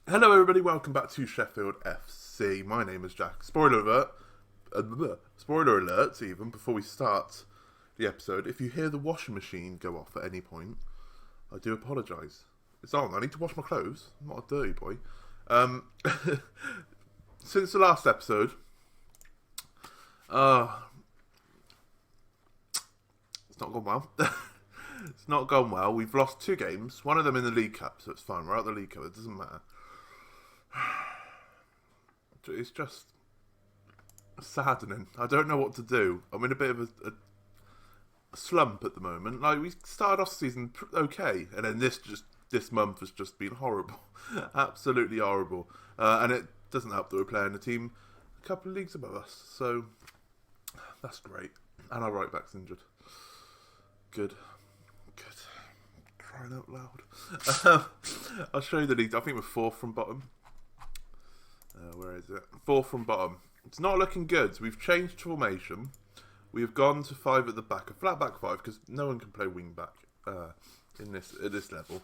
Hello everybody, welcome back to Sheffield FC. My name is Jack. Spoiler alert even before we start the episode. If you hear the washing machine go off at any point, I do apologise. It's on, I need to wash my clothes. I'm not a dirty boy. Since the last episode, it's not gone well. It's not gone well. We've lost 2 games, one of them in the League Cup, so it's fine. We're out of the League Cup, it doesn't matter. It's just saddening. I don't know what to do. I'm in a bit of a slump at the moment. Like, we started off the season okay, and then this month has just been horrible. Absolutely horrible. And it doesn't help that we're playing a team a couple of leagues above us, so that's great. And our right back's injured. Good. Crying out loud. I'll show you the league. I think we're 4th from bottom. Where is it? 4th from bottom. It's not looking good. We've changed formation. We have gone to 5 at the back, a flat back 5, because no one can play wing back at this level.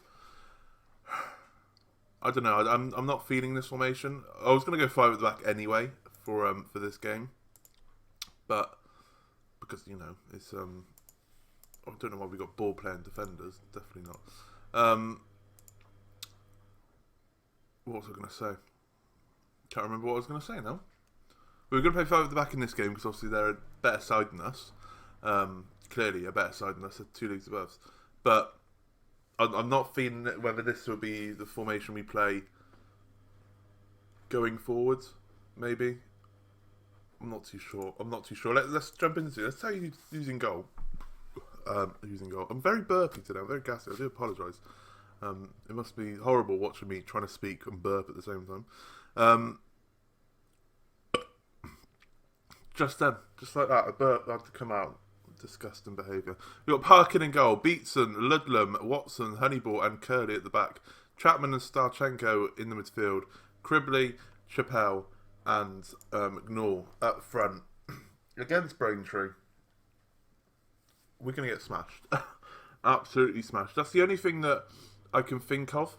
I don't know. I'm not feeling this formation. I was going to go 5 at the back anyway for this game, but because it's I don't know why we got ball playing defenders. Definitely not. What was I going to say? Can't remember what I was going to say now. We were going to play 5 at the back in this game because obviously they're a better side than us. Clearly a better side than us, 2 leagues above us. But I'm not feeling whether this will be the formation we play going forwards. Maybe. I'm not too sure. Let's jump into it. Let's tell you who's using goal. I'm very burpy today. I'm very gassy. I do apologise. It must be horrible watching me trying to speak and burp at the same time. Just then, just like that, a burp had to come out. Disgusting behaviour. We've got Parkin in goal, Beatson, Ludlam, Watson, Honeyball and Curly at the back. Chapman and Starchenko in the midfield. Cribley, Chappelle and McNaull up front. Against Braintree, we're going to get smashed. Absolutely smashed. That's the only thing that I can think of.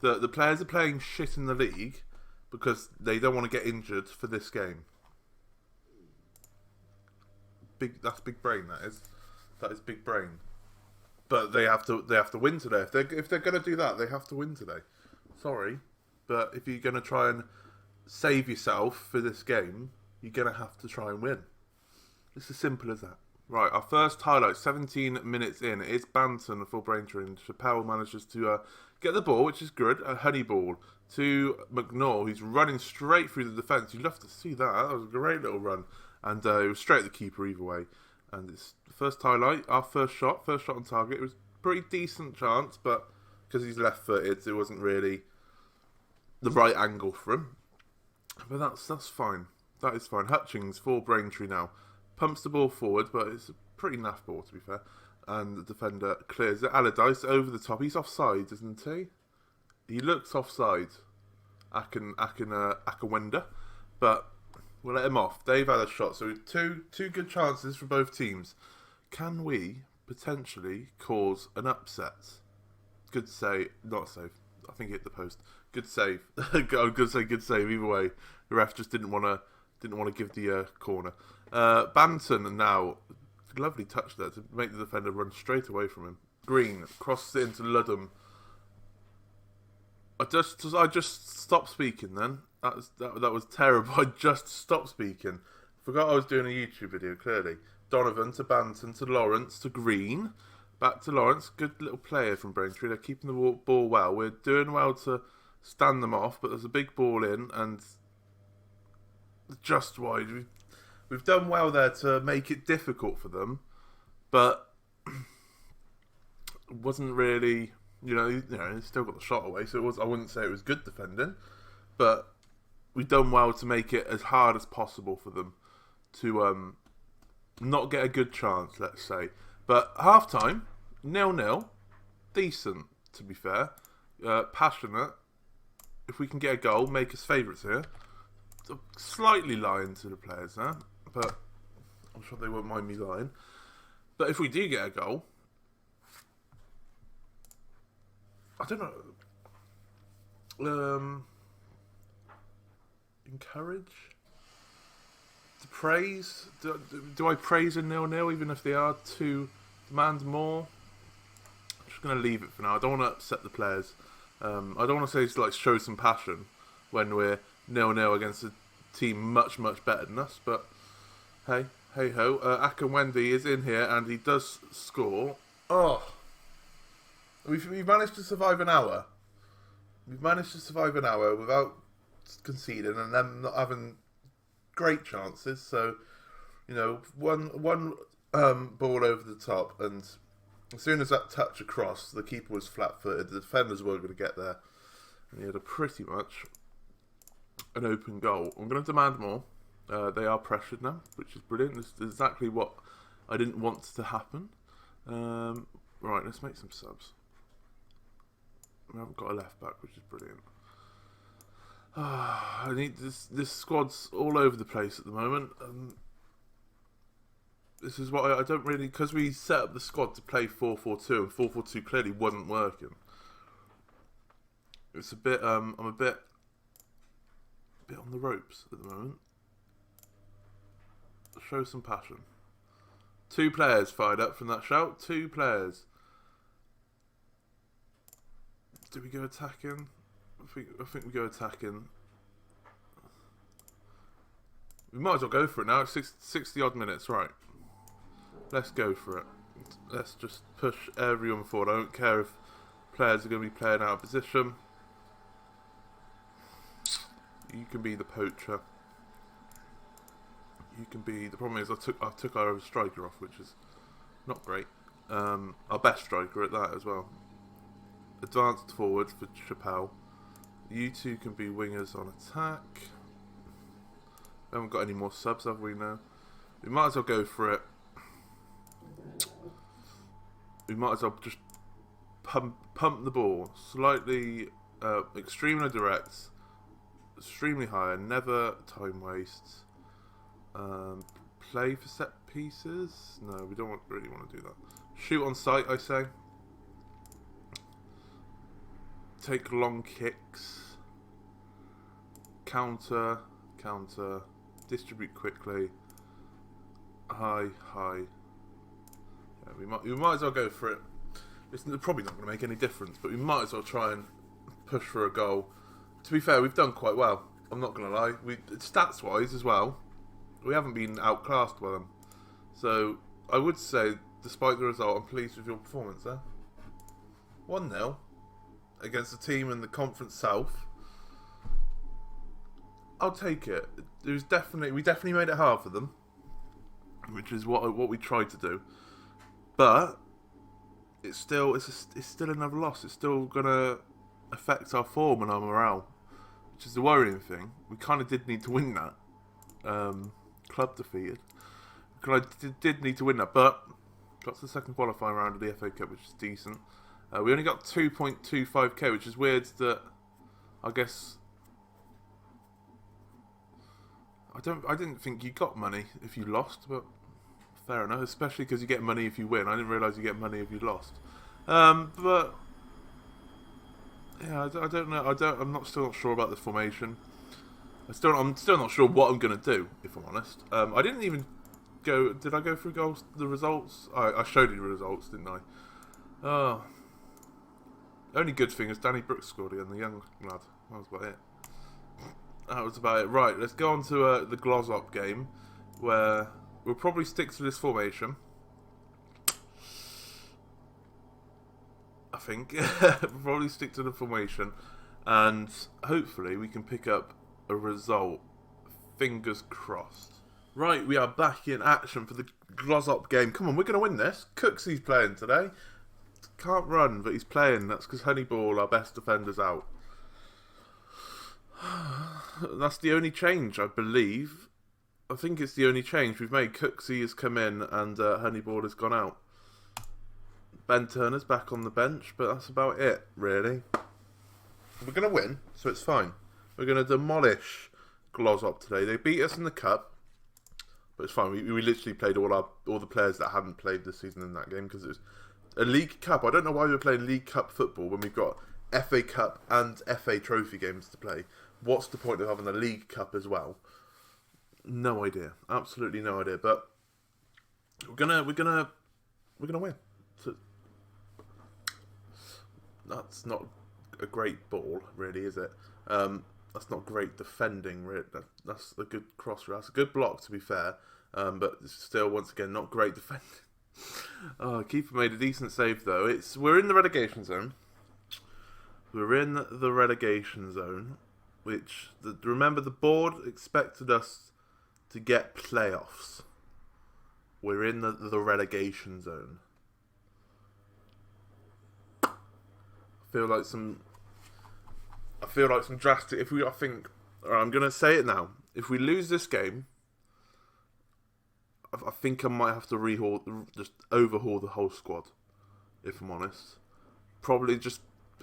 The players are playing shit in the league because they don't want to get injured for this game. That's big brain. That is big brain. But they have to win today. If they're going to do that, they have to win today. Sorry, but if you're going to try and save yourself for this game, you're going to have to try and win. It's as simple as that. Right, our first highlight, 17 minutes in. It's Banton for Braintree, and Chappelle manages to get the ball, which is good. A Honeyball to McNaull, who's running straight through the defence. You'd love to see that. That was a great little run. And it was straight at the keeper either way. And it's the first highlight, our first shot on target. It was a pretty decent chance, but because he's left-footed, it wasn't really the right angle for him. But that's fine. That is fine. Hutchings for Braintree now. Pumps the ball forward, but it's a pretty naff ball to be fair. And the defender clears it. Allardyce over the top. He's offside, isn't he? He looks offside. Akawenda. But we'll let him off. They've had a shot. So two good chances for both teams. Can we potentially cause an upset? Good save. Not save. I think it hit the post. Good save. I'm going to say good save either way. The ref just didn't want to give the corner. Banton now, lovely touch there to make the defender run straight away from him. Green crosses it into Ludlam. I just stopped speaking then. That was terrible. I just stopped speaking. Forgot I was doing a YouTube video. Clearly, Donovan to Banton to Lawrence to Green. Back to Lawrence. Good little player from Braintree. They're keeping the ball well. We're doing well to stand them off, but there's a big ball in and just wide. We've done well there to make it difficult for them, but it wasn't really, he still got the shot away, so I wouldn't say it was good defending, but we've done well to make it as hard as possible for them to not get a good chance, let's say. But half-time, 0-0, decent, to be fair, passionate. If we can get a goal, make us favourites here. Slightly lying to the players there, but I'm sure they won't mind me lying. But if we do get a goal, I don't know. Encourage? To praise? Do I praise a 0-0 even if they are to demand more? I'm just going to leave it for now. I don't want to upset the players. I don't want to say like show some passion when we're 0-0 against a team much, much better than us. But hey ho. Akinwendy is in here and he does score. Oh, we've managed to survive an hour. We've managed to survive an hour without conceding and them not having great chances. So, you know, one ball over the top, and as soon as that touch across, the keeper was flat-footed. The defenders weren't going to get there, and he had a pretty much an open goal. I'm going to demand more. They are pressured now, which is brilliant. This is exactly what I didn't want to happen. Right, let's make some subs. We haven't got a left back, which is brilliant. I need this squad's all over the place at the moment. This is what I don't really, because we set up the squad to play 4-4-2, and 4-4-2 clearly wasn't working. It's a bit I'm a bit on the ropes at the moment. Show some passion. 2 players fired up from that shout. 2 players. Do we go attacking? I think we go attacking. We might as well go for it now. It's 60 odd minutes, right? Let's go for it. Let's just push everyone forward. I don't care if players are going to be playing out of position. You can be the poacher. You can be. The problem is I took our striker off, which is not great. Our best striker at that as well. Advanced forward for Chappelle. You two can be wingers on attack. We haven't got any more subs, have we now? We might as well go for it. We might as well just pump the ball. Slightly, extremely direct. Extremely high. Never time wastes. Play for set pieces? No, we don't really want to do that. Shoot on sight, I say. Take long kicks. Counter. Distribute quickly. High. Yeah, we might as well go for it. It's probably not going to make any difference, but we might as well try and push for a goal. To be fair, we've done quite well. I'm not going to lie. Stats-wise as well, we haven't been outclassed by them. So I would say, despite the result, I'm pleased with your performance there. 1-0 against a team in the Conference South. I'll take it. We definitely made it hard for them, which is what we tried to do. But it's still another loss. It's still gonna affect our form and our morale, which is the worrying thing. We kind of did need to win that. Club defeated. I did need to win that, but got to the second qualifying round of the FA Cup, which is decent. We only got 2.25k, which is weird. That I guess I didn't think you got money if you lost, but fair enough. Especially because you get money if you win. I didn't realise you get money if you lost. But yeah, I don't know. I'm still not sure about this formation. I'm still not sure what I'm gonna do, if I'm honest. I didn't even go. Did I go through the results? I showed you the results, didn't I? Oh. Only good thing is Danny Brooks scored again, the young lad. That was about it. That was about it. Right, let's go on to the Glossop game, where we'll probably stick to this formation. I think. We'll probably stick to the formation, and hopefully we can pick up a result. Fingers crossed. Right, we are back in action for the Glossop game. Come on, we're going to win this. Cooksy's playing today. Can't run, but he's playing. That's because Honeyball, our best defender's out. That's the only change, I believe. I think it's the only change we've made. Cooksy has come in and Honeyball has gone out. Ben Turner's back on the bench, but that's about it, really. We're going to win, so it's fine. We're going to demolish Glossop today. They beat us in the cup, but it's fine. We literally played all the players that hadn't played this season in that game because it was a League Cup. I don't know why we're playing League Cup football when we've got FA Cup and FA Trophy games to play. What's the point of having the League Cup as well? No idea, absolutely no idea. But we're gonna win. So, that's not a great ball, really, is it? That's not great defending. Really. That's a good cross. That's a good block, to be fair. But still, once again, not great defending. Keeper made a decent save though. We're in the relegation zone. We're in the relegation zone, which remember the board expected us to get playoffs. We're in the relegation zone. I feel like some drastic. I'm gonna say it now. If we lose this game, I think I might have to overhaul the whole squad. If I'm honest, probably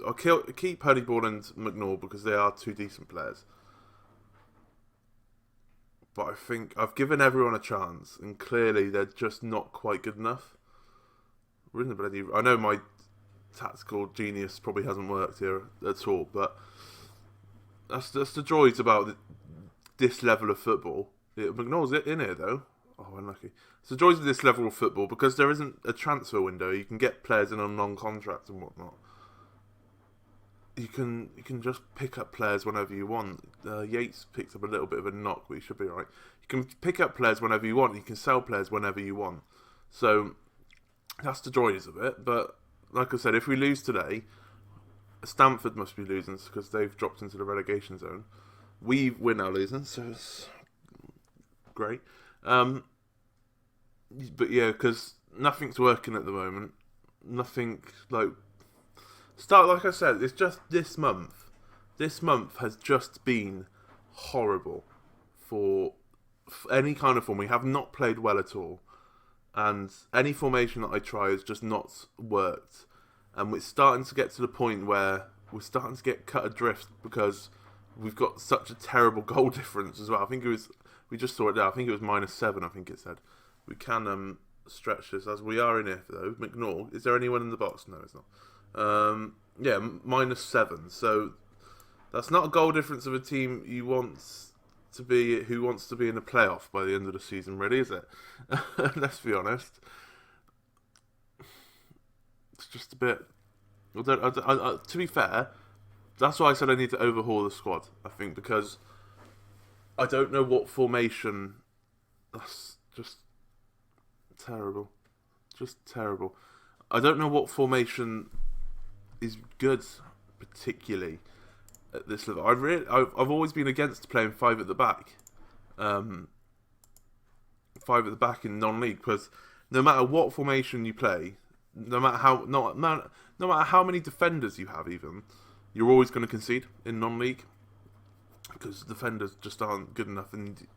I'll keep Honeyball and McNaught because they are two decent players. But I think I've given everyone a chance, and clearly they're just not quite good enough. We're in the bloody. I know my tactical genius probably hasn't worked here at all, but that's the joys about this level of football. McNaught's in here though. Oh, unlucky. It's the joys of this level of football because there isn't a transfer window. You can get players in on non-contract and whatnot. You can just pick up players whenever you want. Yates picked up a little bit of a knock, but he should be alright. You can pick up players whenever you want. You can sell players whenever you want. So that's the joys of it. But like I said, if we lose today, Stamford must be losing because they've dropped into the relegation zone. We're now losing, so it's great. But yeah, because nothing's working at the moment. Nothing like I said, it's just this month. This month has just been horrible for any kind of form. We have not played well at all, and any formation that I try has just not worked. And we're starting to get to the point where we're starting to get cut adrift because we've got such a terrible goal difference as well. I think it was, we just saw it there, I think it was -7, I think it said. We can stretch this as we are in here though. McNaught, is there anyone in the box? No, it's not. Yeah, -7. So that's not a goal difference of a team who wants to be in a playoff by the end of the season, really, is it? Let's be honest. It's just a bit. To be fair, that's why I said I need to overhaul the squad. I think because I don't know what formation. That's just terrible. Just terrible. I don't know what formation is good, particularly at this level. I've always been against playing 5 at the back. 5 at the back in non-league because no matter what formation you play, no matter how many defenders you have, even you're always going to concede in non-league because defenders just aren't good enough. And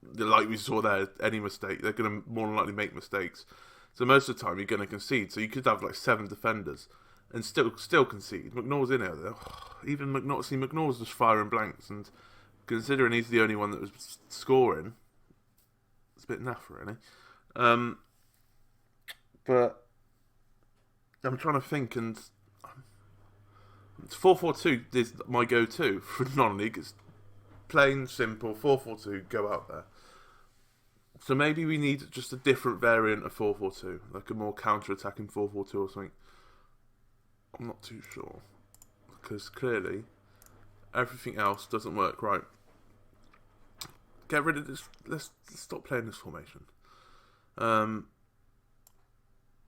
like we saw there, any mistake, they're going to more than likely make mistakes. So most of the time you're going to concede. So you could have like 7 defenders and still concede. McNaught's in there though. Even McNaught's just firing blanks, and considering he's the only one that was scoring, it's a bit naff really. But I'm trying to think, and 4-4-2 is my go-to for non-league. It's plain, simple, 4-4-2, go out there. So maybe we need just a different variant of 4-4-2, like a more counter-attacking 4-4-2 or something. I'm not too sure, because clearly everything else doesn't work right. Get rid of this. Let's stop playing this formation.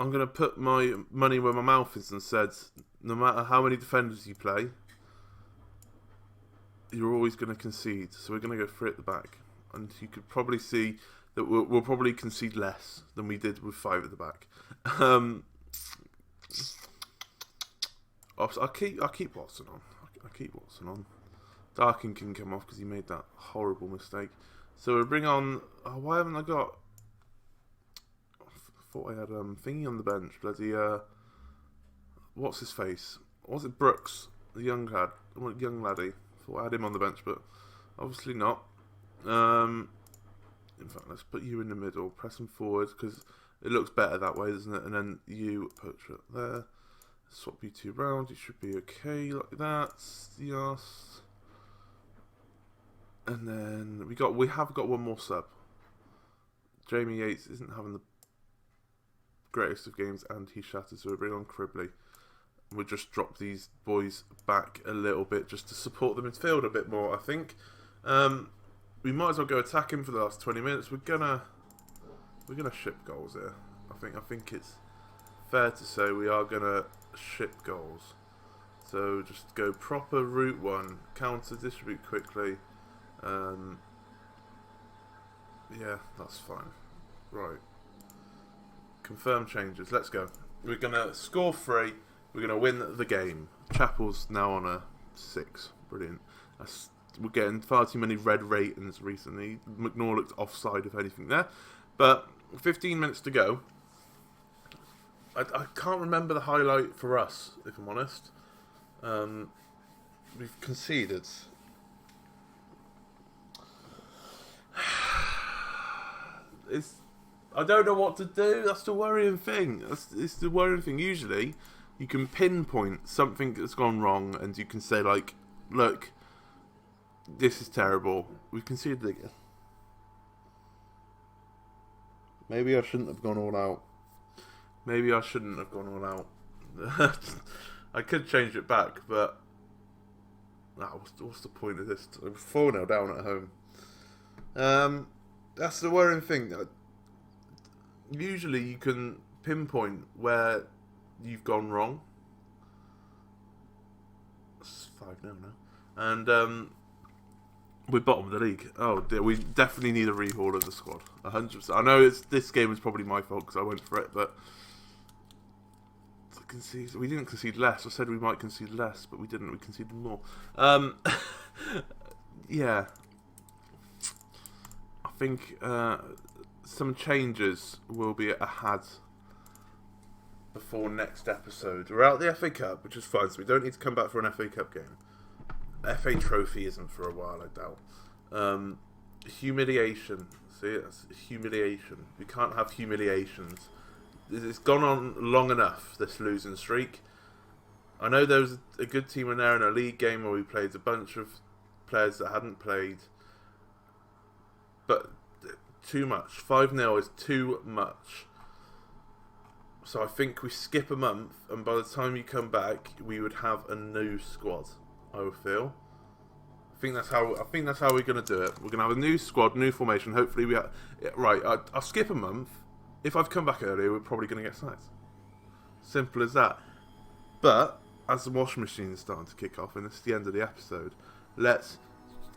I'm going to put my money where my mouth is and said, no matter how many defenders you play, you're always going to concede. So we're going to go 3 at the back. And you could probably see that we'll probably concede less than we did with 5 at the back. I'll keep Watson on. I'll keep Watson on. Darkin can come off because he made that horrible mistake. So we'll bring on... Oh, why haven't I got... I thought I had thingy on the bench. Bloody... what's his face? Was it Brooks? The young laddie. Thought I had him on the bench, but obviously not. In fact, let's put you in the middle. Press him forward because it looks better that way, doesn't it? And then you approach it there. Swap you 2 round. You should be okay like that. Yes. And then we have got one more sub. Jamie Yates isn't having the greatest of games, and he shattered, so we bring on Cribley. We'll just drop these boys back a little bit just to support the midfield a bit more, I think. We might as well go attack him for the last 20 minutes. We're gonna ship goals here. I think it's fair to say we are gonna ship goals. So just go proper route 1, counter, distribute quickly. Yeah, that's fine. Right. Confirm changes. Let's go. We're gonna score 3. We're gonna win the game. Chapel's now on a 6. Brilliant. We're getting far too many red ratings recently. McNair looked offside, if anything, there. But 15 minutes to go. I can't remember the highlight for us, if I'm honest. We've conceded. I don't know what to do. That's the worrying thing. It's the worrying thing. Usually, you can pinpoint something that's gone wrong, and you can say, like, look, this is terrible. We've conceded again. Maybe I shouldn't have gone all out. I could change it back, but what's the point of this? I'm 4-0 down at home. That's the worrying thing. Usually you can pinpoint where you've gone wrong. It's 5-0 now. And we're bottom of the league. Oh dear, we definitely need a rehaul of the squad. 100%. I know this game is probably my fault because I went for it, but we didn't concede less. I said we might concede less, but we didn't. We conceded more. Yeah. I think some changes will be had before next episode. We're out the FA Cup, which is fine, so we don't need to come back for an FA Cup game. FA Trophy isn't for a while, I doubt. Humiliation. See, that's humiliation. We can't have humiliations. It's gone on long enough, this losing streak. I know there was a good team in there in a league game where we played a bunch of players that hadn't played. But too much. 5-0 is too much. So I think we skip a month, and by the time you come back, we would have a new squad. I would feel. I think that's how we're gonna do it. We're gonna have a new squad, new formation. Hopefully we right. I'll skip a month. If I've come back earlier, we're probably gonna get sacked. Simple as that. But as the washing machine is starting to kick off, and it's the end of the episode, let's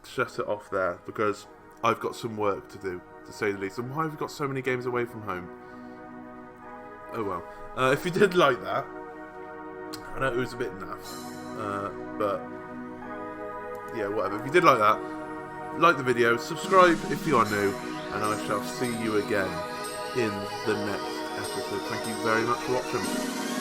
shut it off there because I've got some work to do, to say the least. And why have we got so many games away from home? Oh well. If you did like that, I know it was a bit naff, but yeah, whatever. If you did like that, like the video, subscribe if you are new, and I shall see you again in the next episode. Thank you very much for watching.